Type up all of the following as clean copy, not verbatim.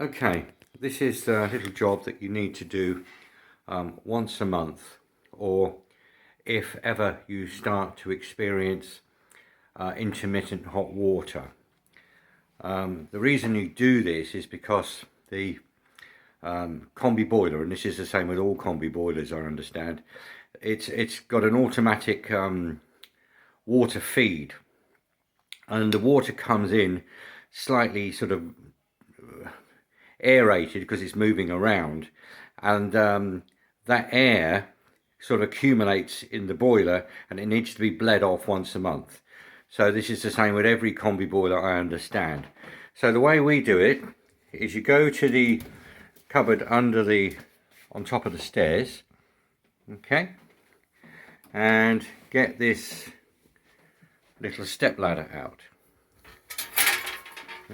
Okay, this is a little job that you need to do once a month, or if ever you start to experience intermittent hot water. The reason you do this is because the Combi boiler, and this is the same with all Combi boilers I understand, it's got an automatic water feed, and the water comes in slightly sort of aerated because it's moving around, and that air sort of accumulates in the boiler and it needs to be bled off once a month. So this is the same with every Combi boiler I understand. So the way we do it is you go to the cupboard on top of the stairs, okay, and get this little step ladder out,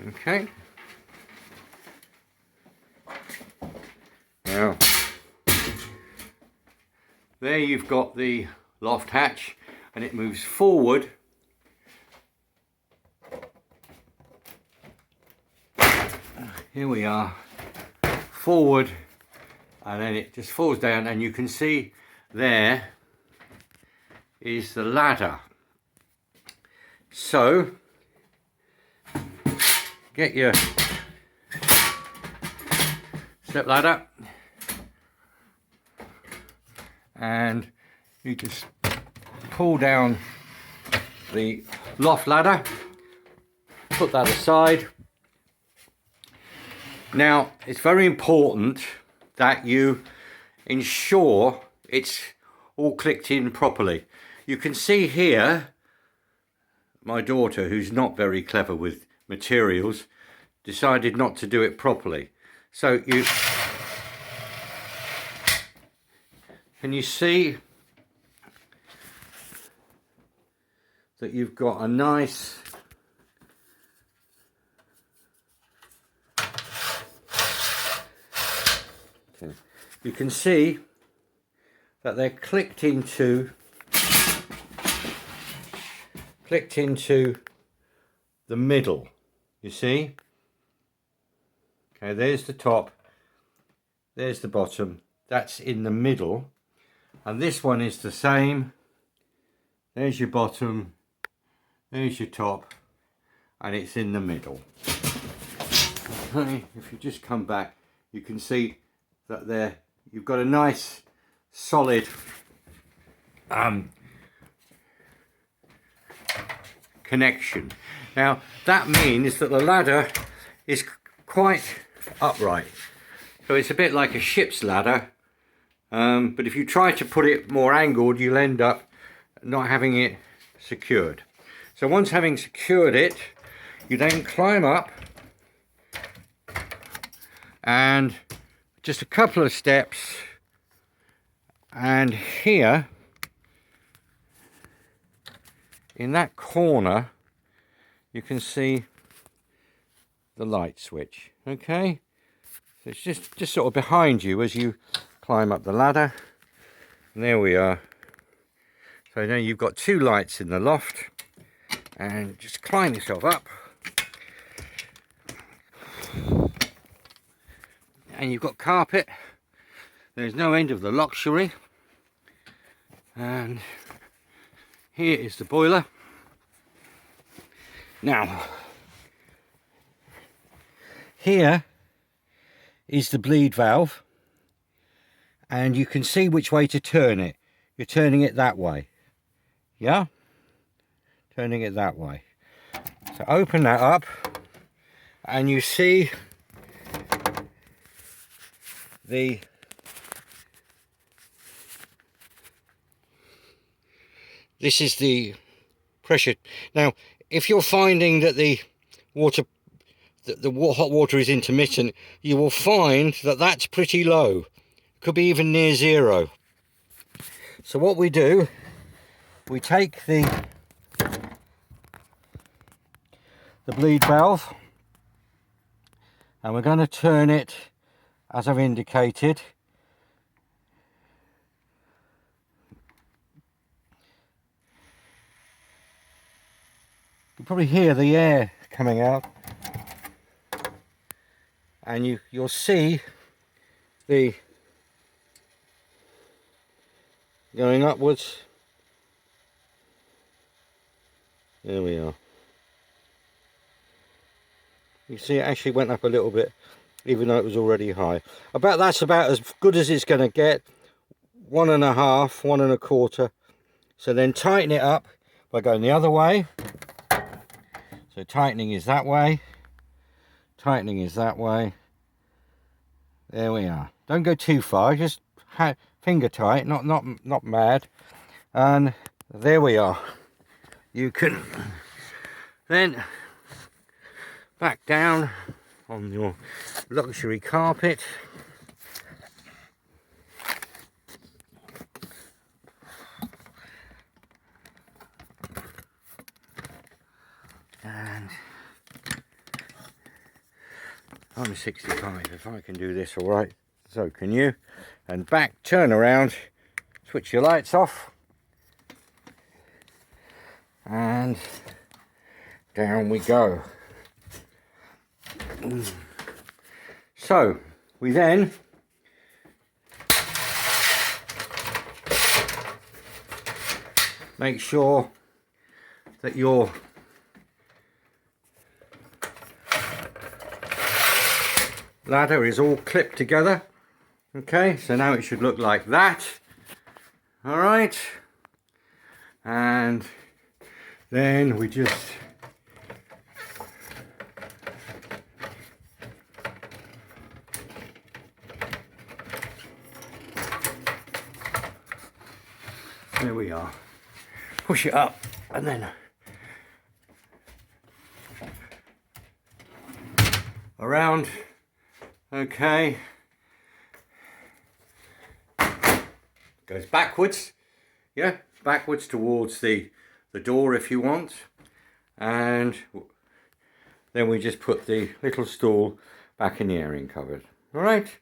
okay. Now, there you've got the loft hatch, and it moves forward here we are, forward, and then it just falls down, and you can see there is the ladder. So get your step ladder and you just pull down the loft ladder, put that aside. Now it's very important that you ensure it's all clicked in properly. You can see here my daughter, who's not very clever with materials, decided not to do it properly. So can you see that you've got a nice you can see that they're clicked into the middle, you see. Okay, there's the top, there's the bottom, that's in the middle, and this one is the same. There's your bottom, there's your top, and it's in the middle. Okay, if you just come back, you can see that there you've got a nice solid connection. Now that means that the ladder is quite upright, so it's a bit like a ship's ladder, but if you try to put it more angled, you'll end up not having it secured. So once having secured it, you then climb up, and just a couple of steps, and here in that corner you can see the light switch. Okay, so it's just sort of behind you as you climb up the ladder, and there we are. So now you've got two lights in the loft, and just climb yourself up, and you've got carpet. There's no end of the luxury, and here is the boiler. Now here is the bleed valve, and you can see which way to turn it. You're turning it that way, yeah, turning it that way. So open that up, and you see this is the pressure. Now if you're finding that the hot water is intermittent, you will find that that's pretty low, could be even near zero. So what we do, we take the bleed valve, and we're going to turn it as I've indicated. You can probably hear the air coming out, and you'll see the going upwards. There we are. You see it actually went up a little bit, even though it was already high. That's about as good as it's going to get. 1.5, 1.25. So then tighten it up by going the other way. So tightening is that way. Tightening is that way. There we are. Don't go too far, just finger tight, not mad. And there we are. You can then back down on your luxury carpet. And I'm 65, if I can do this all right, so can you. And back, turn around, switch your lights off, and down we go. So we then make sure that your ladder is all clipped together. Okay, so now it should look like that. All right, and then we just there we are, push it up and then around. Okay, goes backwards, yeah, backwards towards the door if you want, and then we just put the little stool back in the airing cupboard. All right.